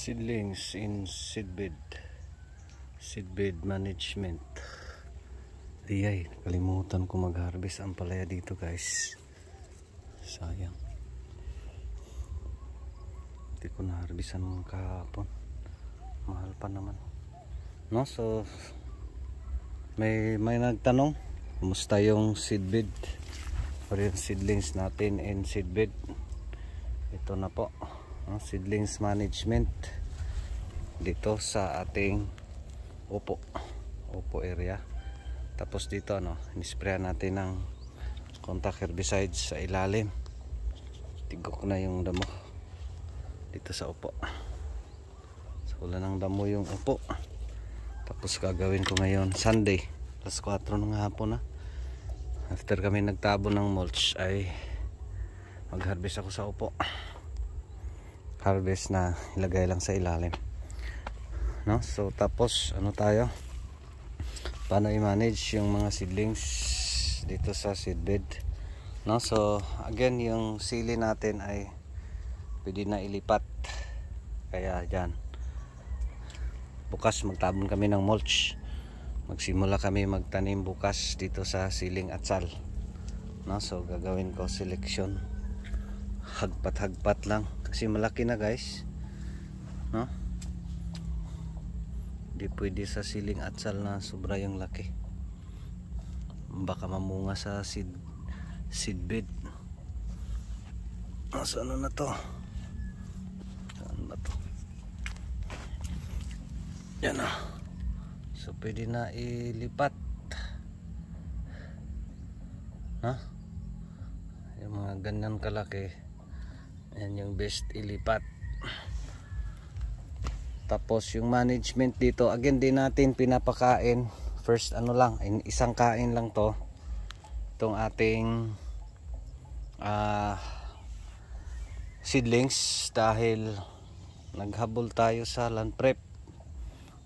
Seedlings in seedbed management. Ay, kalimutan ko mag-harvest ang palaya dito, guys. Sayang, hindi ko na-harvestan kahapon. Mahal pa naman, no? So may nagtanong kumusta yung seedbed or yung seedlings natin in seedbed. Ito na po, no? Seedlings management dito sa ating upo area. Tapos dito, no, inisprayan natin ng contact herbicides sa ilalim. Tigok na yung damo dito sa upo. So wala ng damo yung upo. Tapos gagawin ko ngayon Sunday, alas 4 ng hapon na. After kami nagtabo ng mulch ay mag-harvest ako sa upo. Harvest na ilagay lang sa ilalim, no? So tapos ano tayo, paano i-manage yung mga seedlings dito sa seedbed, no? So again, yung sili natin ay pwede na ilipat, kaya dyan bukas magtabon kami ng mulch. Magsimula kami magtanim bukas dito sa siling atsal, no? So gagawin ko selection, hagpat lang kasi malaki na, guys, no? Di pwede sa siling atsal na sobra yung laki, baka mamunga sa seedbed. Saan na to? Saan ba to? Yan na. So pwede na ilipat, ha? Yung mga ganyan kalaki, yan yung best ilipat. Tapos yung management dito, again, di natin pinapakain. First ano lang, isang kain lang to, itong ating seedlings, dahil naghabol tayo sa land prep,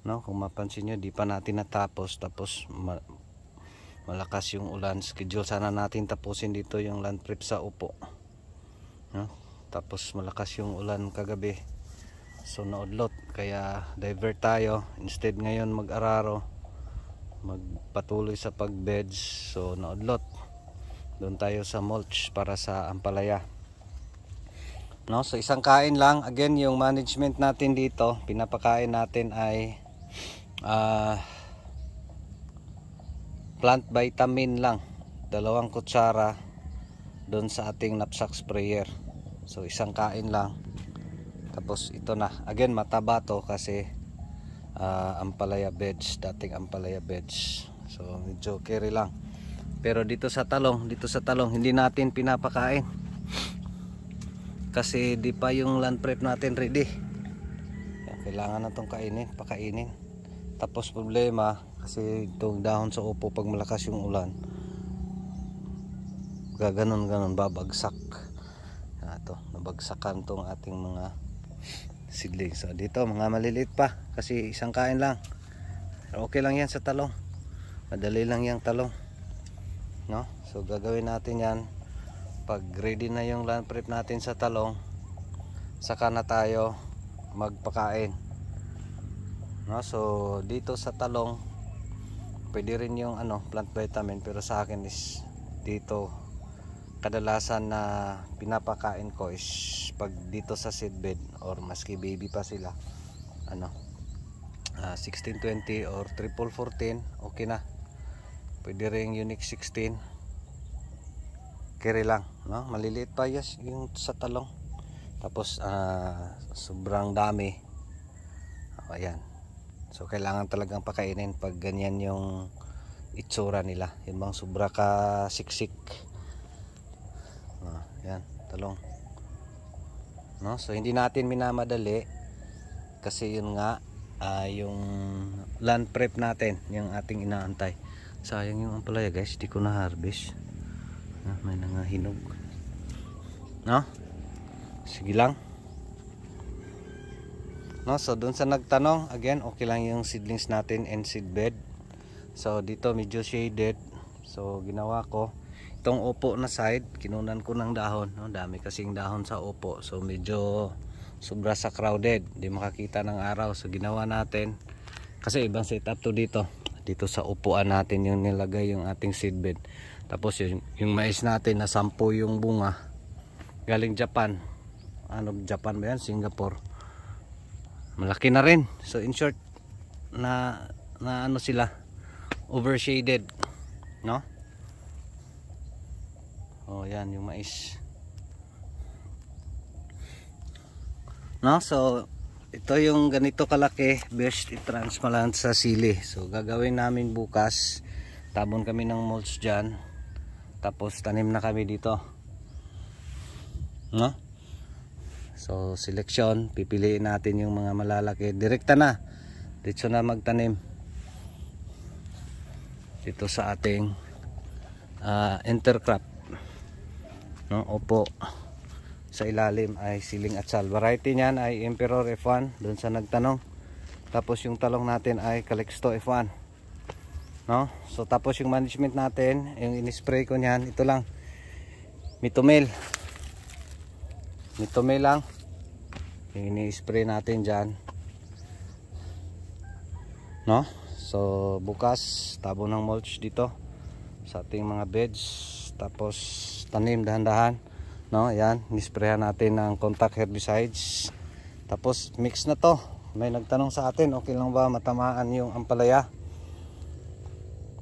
no? Kung mapansin nyo, di pa natin natapos. Tapos malakas yung ulan. Schedule sana natin tapusin dito yung land prep sa upo, no? Tapos malakas yung ulan kagabi, so naudlot, kaya divert tayo. Instead ngayon mag-araro, magpatuloy sa pagbeds, so naudlot, doon tayo sa mulch para sa ampalaya, no? So isang kain lang. Again, yung management natin dito, pinapakain natin ay plant vitamin lang, 2 kutsara doon sa ating knapsack sprayer. So isang kain lang. Tapos ito na, again, mataba to kasi ampalaya beds, dating ampalaya beds, so medyo carry lang. Pero dito sa talong hindi natin pinapakain kasi di pa yung land prep natin ready. Kailangan na tong pakainin. Tapos problema kasi itong dahon sa upo, pag malakas yung ulan, gaganon babagsak. Ito, nabagsakan tong ating mga seedlings. So dito mga maliliit pa kasi isang kain lang. Okay lang yan sa talong, madali lang yung talong, no? So gagawin natin yan pag ready na yung land prep natin sa talong, saka na tayo magpakain, no? So dito sa talong pwede rin yung plant vitamin, pero sa akin is dito kadalasan na pinapakain ko is pag dito sa seedbed, or maski baby pa sila, 1620 or triple 14, okay na. Pwede rin unique 16, carry lang, no? Maliliit pa yung sa talong. Tapos sobrang dami, ayan. So kailangan talagang pakainin pag ganyan yung itsura nila, yung bang sobra ka siksik. Yan, talong, no? So hindi natin minamadali kasi yun nga, yung land prep natin yung ating inaantay. Sayang yung ampalaya, guys, di ko na harvest. May nangahinog, no? Sige lang, no? So dun sa nagtanong, again, okay lang yung seedlings natin and seedbed. So dito medyo shaded, so ginawa ko itong upo na side, kinunan ko ng dahon, no? Dami kasing dahon sa upo, so medyo sobra sa crowded, di makakita ng araw. So ginawa natin, kasi ibang setup to dito sa upuan natin yung nilagay yung ating seedbed. Tapos yung mais natin na 10 yung bunga galing Japan. Japan ba yan? Singapore. Malaki na rin. So in short, na sila overshaded, no? Oh, yan yung mais. No, so ito yung ganito kalaki, best i-trans ko lang sa sili. So gagawin namin bukas, tabon kami ng mulch dyan, tapos tanim na kami dito, no? So selection, pipiliin natin yung mga malalaki, direkta na dito na magtanim dito sa ating intercrop, no? Opo, sa ilalim ay siling atsal. Variety niyan ay Emperor F1 doon sa nagtanong. Tapos yung talong natin ay Calixto F1, no? So tapos yung management natin, yung in-spray ko niyan, ito lang, Mitomel lang yung ini-spray natin dyan, no? So bukas tabo ng mulch dito sa ating mga beds, tapos tanim dahan-dahan, no? Yan, nisprayan natin ng contact herbicides, tapos mix na to. May nagtanong sa atin, okay lang ba matamaan yung ampalaya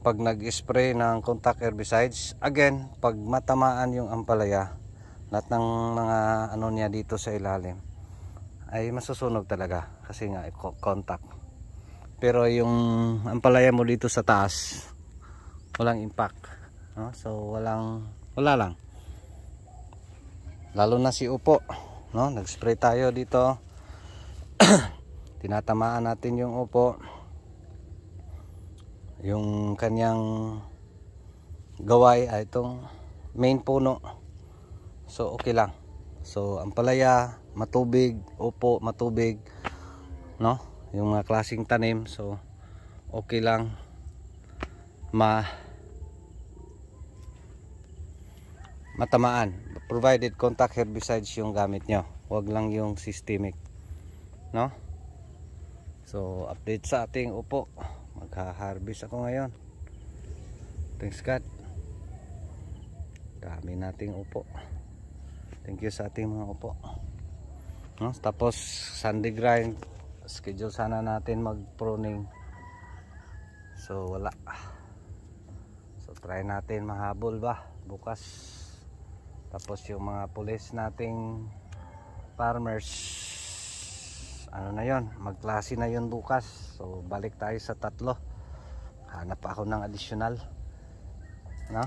pag nag-spray ng contact herbicides? Again, pag matamaan yung ampalaya, lahat ng mga ano niya dito sa ilalim ay masusunog talaga, kasi nga contact. Pero yung ampalaya mo dito sa taas, walang impact, no? So wala lang. Lalo na si upo, no? Nag-spray tayo dito. Tinatamaan natin yung upo, yung kanyang gaway ay itong main puno. So okay lang. So ampalaya matubig, upo matubig, no? Yung mga klaseng tanim, so okay lang matamaan, provided contact herbicides yung gamit nyo, wag lang yung systemic, no? So update sa ating upo, magha-harvest ako ngayon. Thanks God, dami nating upo. Thank you sa ating mga upo, no? Tapos Sunday grind, schedule sana natin mag pruning, so wala. So try natin mahabol ba bukas. Tapos yung mga pulis nating farmers, ano na yon, magklase na yon bukas. So balik tayo sa 3, hanap ako ng additional, no?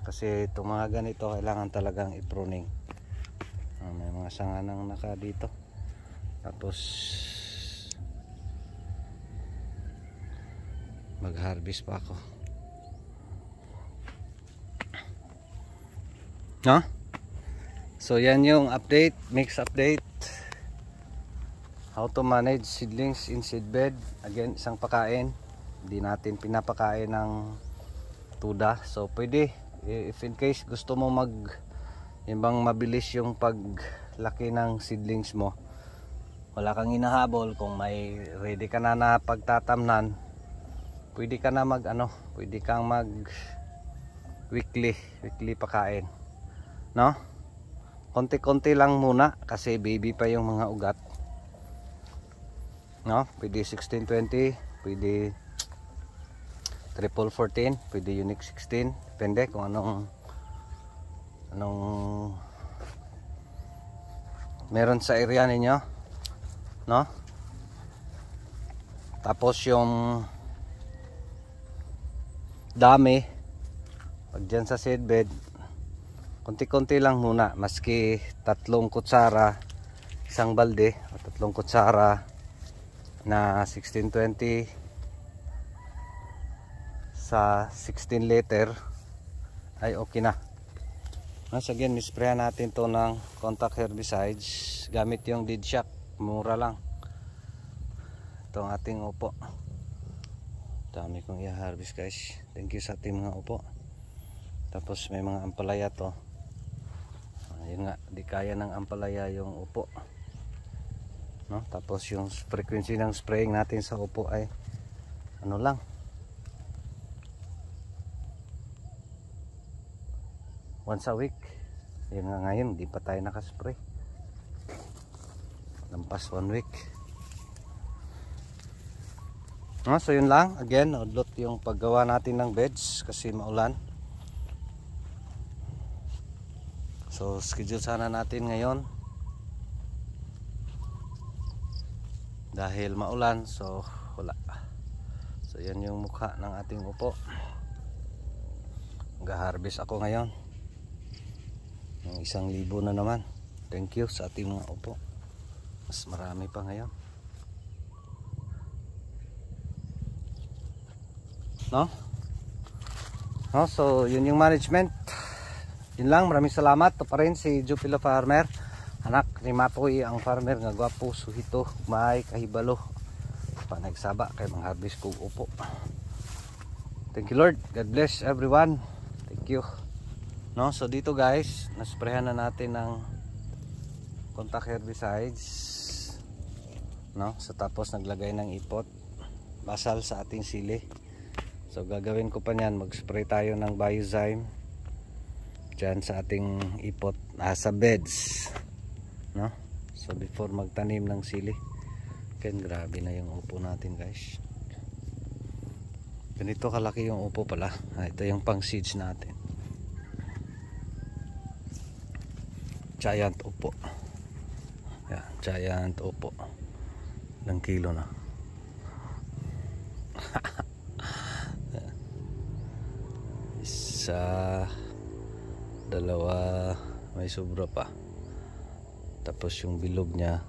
Kasi itong mga ganito kailangan talagang i-pruning. May mga sanga nang naka dito. Tapos mag-harvest pa ako, no? So yan yung update, mix update, how to manage seedlings in seedbed. Again, isang pakain, hindi natin pinapakain ng tuda. So pwede, if in case gusto mo yung bang mabilis yung paglaki ng seedlings mo, wala kang hinahabol, kung may ready ka na pagtatamnan, pwede ka na pwede kang mag weekly pakain, no? Konti-konti lang muna kasi baby pa yung mga ugat, no? Pwede 16-20, pwede triple 14, pwede unique 16, depende kung anong meron sa area ninyo, no? Tapos yung dami pag dyan sa seedbed, konti-konti lang muna, maski 3 kutsara isang balde, o 3 kutsara na 16-20 sa 16 liter ay okay na. Once again, misprayan natin to ng contact herbicides gamit yung Dead Shock, mura lang. Itong ating upo, dami kong i-harvest guys. Thank you sa ating mga upo. Tapos may mga ampalaya to, Yun nga, di kaya ng ampalaya yung upo, no? Tapos yung frequency ng spraying natin sa upo ay ano lang, once a week. Yun nga, ngayon di pa tayo nakaspray, lampas 1 week. So yun lang, again, udlot yung paggawa natin ng beds kasi maulan. So schedule sana natin ngayon dahil maulan, so wala. So yan yung mukha ng ating upo. Mag-harvest ako ngayon ng 1,000 na naman. Thank you sa ating mga upo. Mas marami pa ngayon, no? So yun yung management. Yun lang, maraming salamat. Ito pa rin si Jupilo Farmer, anak ni Mapoy ang farmer nga gwapo, suhito, may kahibalo pa nagsaba kay mga harvest kong upo. Thank you Lord, God bless everyone. Thank you, no? So dito guys, nasprehan na natin ng contact herbicides, no? So tapos naglagay ng ipot basal sa ating sili. So gagawin ko pa niyan, mag-spray tayo ng Biozyme dyan sa ating ipot sa beds, no? So before magtanim ng sili. Kaya grabe na yung upo natin guys. Ganito kalaki yung upo pala. Ito yung pang seeds natin. Giant upo. Yan, giant upo. Ilang kilo na. Isa, dalawa, may sobra pa. Tapos yung bilog niya,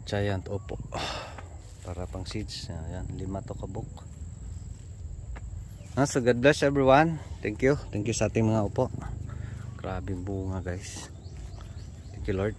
giant upo para pang seeds. Ayan, 5 to kabuk. So God bless everyone. Thank you sa ating mga upo. Grabing bunga guys. Thank you Lord.